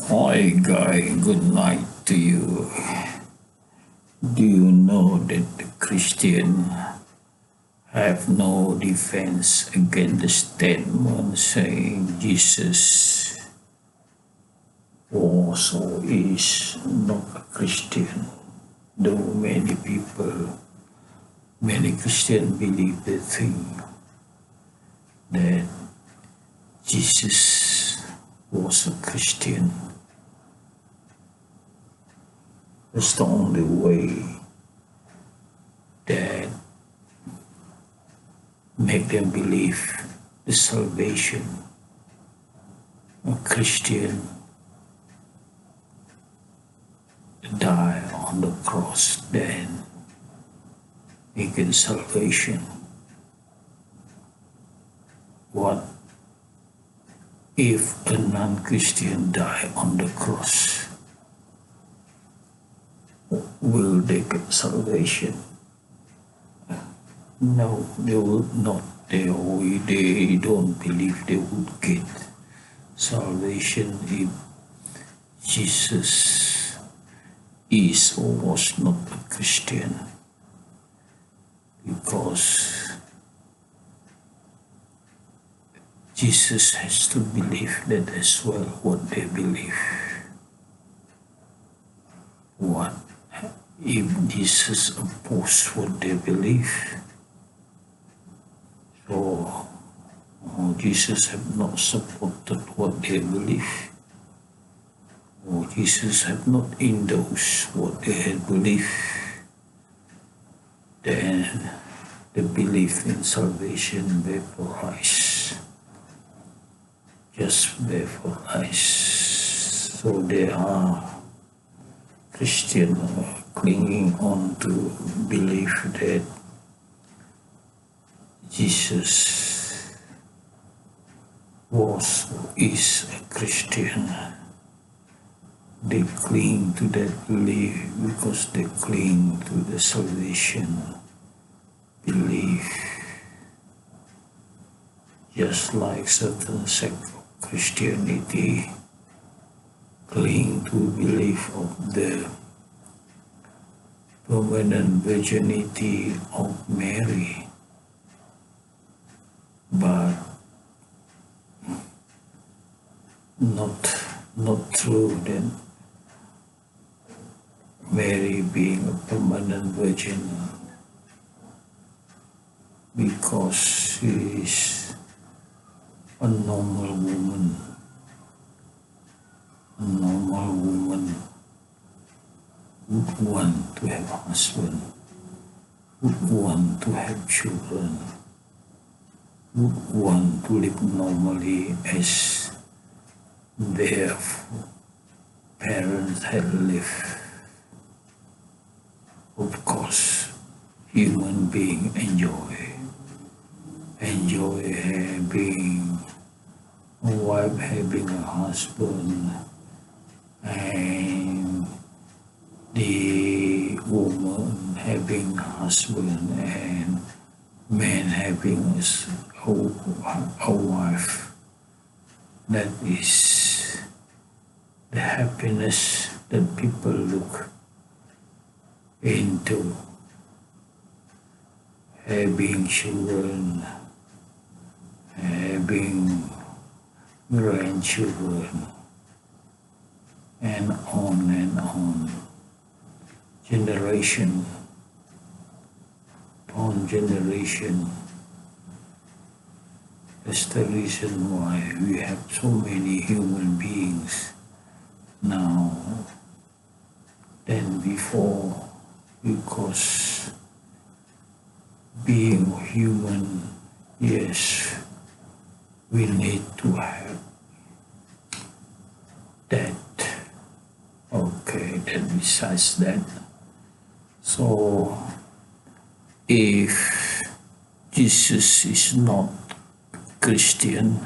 Hi Guy, good night to you. Do you know that the Christian have no defense against the statement saying Jesus was or is not a Christian? Though many Christians believe the thing that Jesus was a Christian. That's the only way that make them believe the salvation. A Christian die on the cross, then he gets salvation. What if a non-Christian die on the cross? Will they get salvation? No, they will not. They don't believe they would get salvation if Jesus is or was not a Christian, because Jesus has to believe that as well what they believe. What if Jesus opposed what they believe? So Jesus have not supported what they believe, or Jesus have not endorsed what they had believed, then the belief in salvation vaporize, just vaporize. So there are Christians clinging on to belief that Jesus was or is a Christian. They cling to that belief because they cling to the salvation belief. Just like certain sect of Christianity cling to belief of the permanent virginity of Mary, but not true that Mary being a permanent virgin, because she is a normal woman. A normal woman would want to have a husband, would want to have children, would want to live normally as their parents had lived. Of course, human beings enjoy having a wife, having a husband, and the woman having a husband, and man having a wife. That is the happiness that people look into. Having children, having grandchildren, and on, generation upon generation. That's the reason why we have so many human beings now than before, because being human, yes, we need to have that. Okay, then besides that, so if Jesus is not Christian,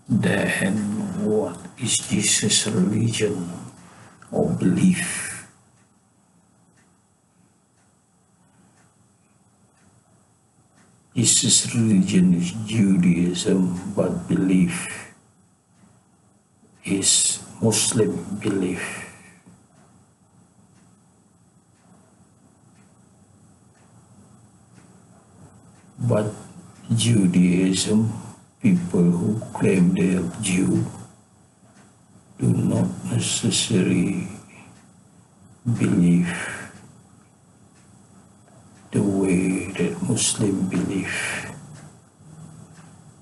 then what is Jesus' religion or belief? Jesus' religion is Judaism, but belief is Muslim belief. But Judaism, people who claim they are Jew, do not necessarily believe the way that Muslim believe.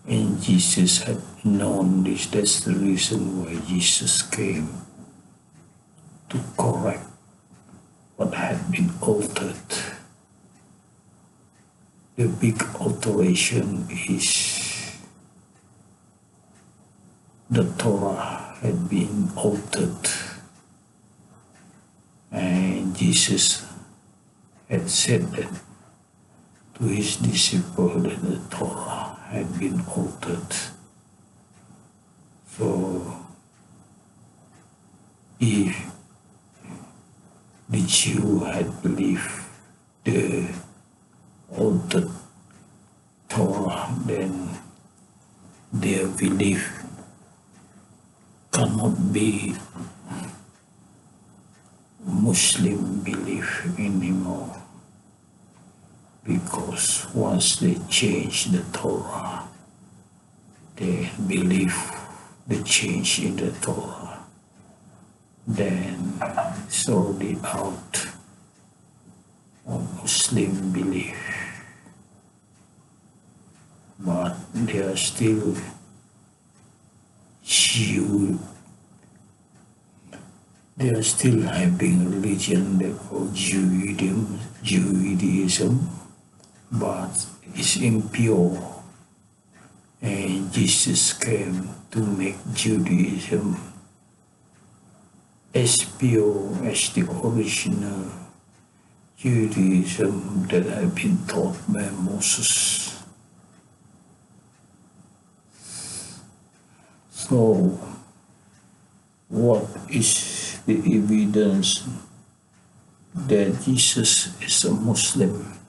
And Jesus had known this. That's the reason why Jesus came, to correct what had been altered. The big alteration is the Torah had been altered, and Jesus had said that to his disciple that the Torah had been altered. So if the Jew had believed the altered Torah, then their belief cannot be Muslim belief anymore, because once they change the Torah, they believe the change in the Torah, then it's already out of Muslim belief. But they are still Jew. They are still having religion they call Judaism, but it's impure. And Jesus came to make Judaism as pure as the original Judaism that had been taught by Moses. So, what is the evidence that Jesus is a Muslim?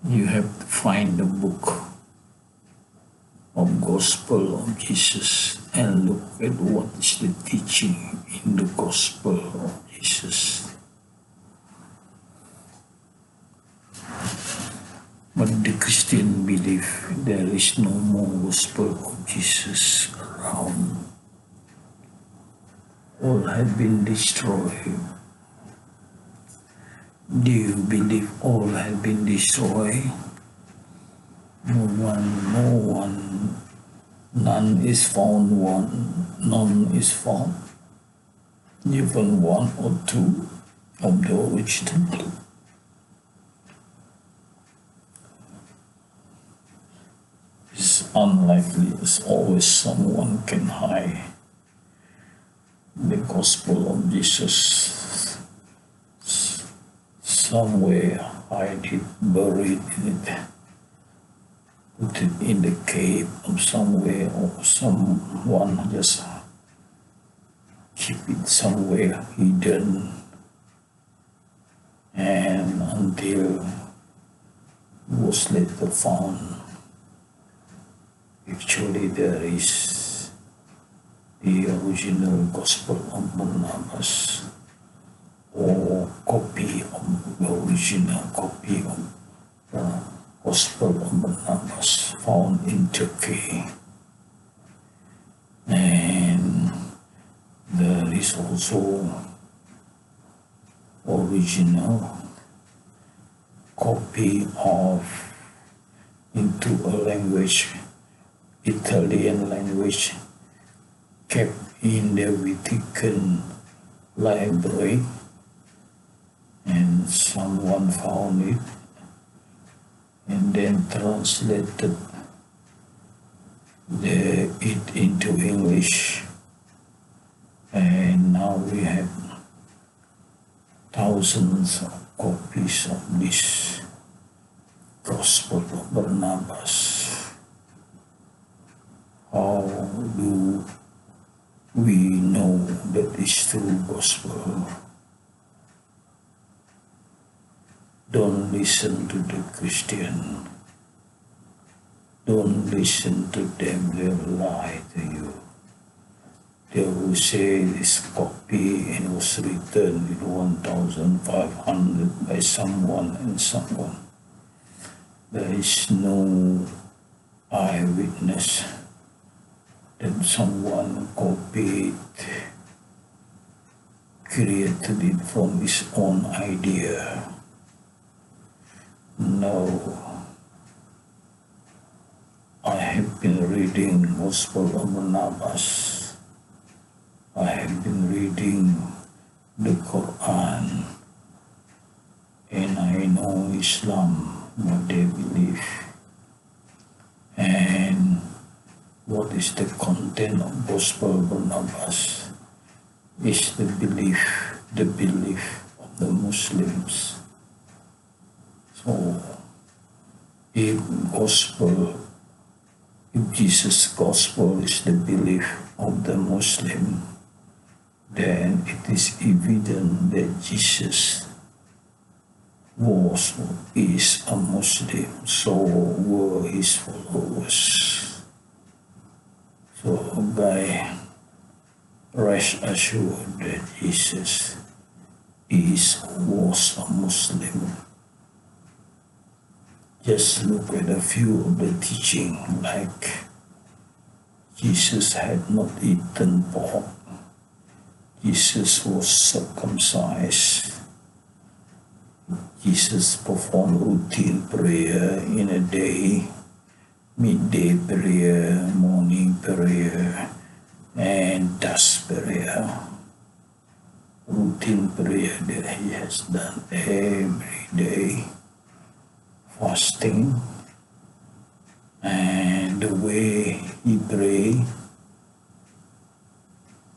You have to find the book of Gospel of Jesus and look at what is the teaching in the Gospel of Jesus. But the Christian belief there is no more Gospel of Jesus around. All have been destroyed. Do you believe all have been destroyed? None is found one, none is found. Even one or two of the original. It's unlikely, as always someone can hide the Gospel of Jesus. Somewhere hide it, buried it, put it in the cave of somewhere, or someone just keep it somewhere hidden, and until it was later found. Actually, there is the original Gospel of Barnabas, or copy of the original copy of the Gospel of Barnabas found in Turkey. And there is also original copy of into a language, Italian language, kept in the Vatican library, and someone found it and then translated it into English, and now we have thousands of copies of this Gospel of Barnabas. How do we know that is true gospel? Don't listen to the Christian. Don't listen to them, they'll lie to you. They will say this copy and was written in 1500 by someone and someone. There is no eyewitness that someone copied, created it from his own idea. No. I have been reading Gospel of Barnabas. I have been reading the Quran, and I know Islam, what they believe, and what is the content of Gospel of Barnabas is the belief of the Muslims. So, if Jesus' gospel is the belief of the Muslim, then it is evident that Jesus was or is a Muslim, so were his followers. So by rest assured that Jesus was a Muslim. Just look at a few of the teaching, like Jesus had not eaten pork. Jesus was circumcised. Jesus performed routine prayer in a day, midday prayer, morning prayer, and dusk prayer. Routine prayer that he has done every day. Fasting, and the way he prayed,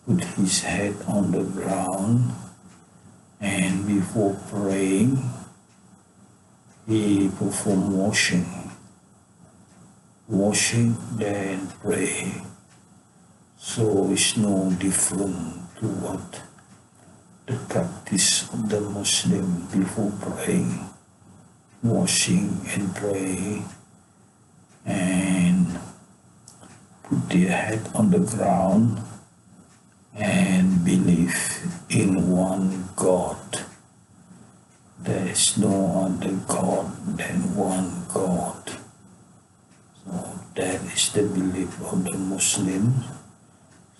put his head on the ground, and before praying, he performed washing, then pray. So it's no different to what the practice of the Muslim before praying. Washing and pray and put their head on the ground and believe in one God. There is no other God than one God. So that is the belief of the Muslims.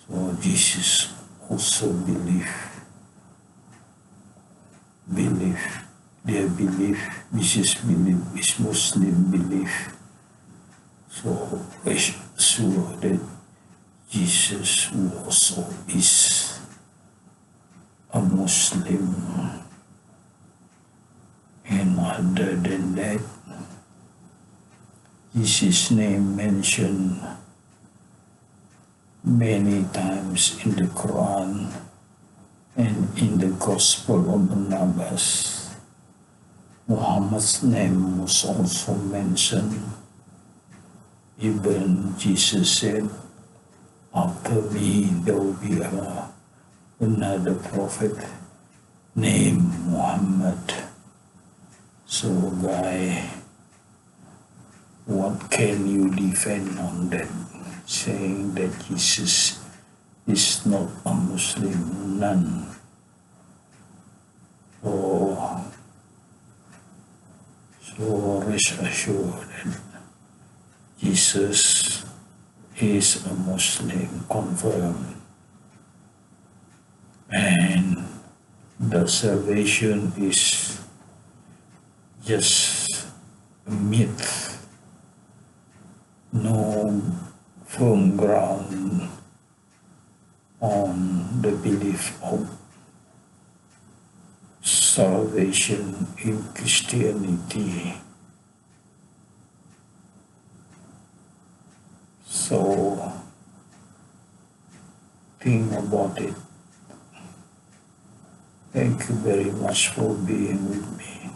So Jesus also their belief, Jesus' belief is Muslim belief. So rest assured that Jesus was or is a Muslim. And other than that, Jesus' name mentioned many times in the Quran and in the Gospel of Barnabas. Muhammad's name was also mentioned. Even Jesus said, after me there will be another prophet named Muhammad. So guy, what can you defend on that? Saying that Jesus is not a Muslim, none. So rest assured that Jesus is a Muslim, confirmed. And the salvation is just a myth, no firm ground on the belief of salvation in Christianity. So think about it. Thank you very much for being with me.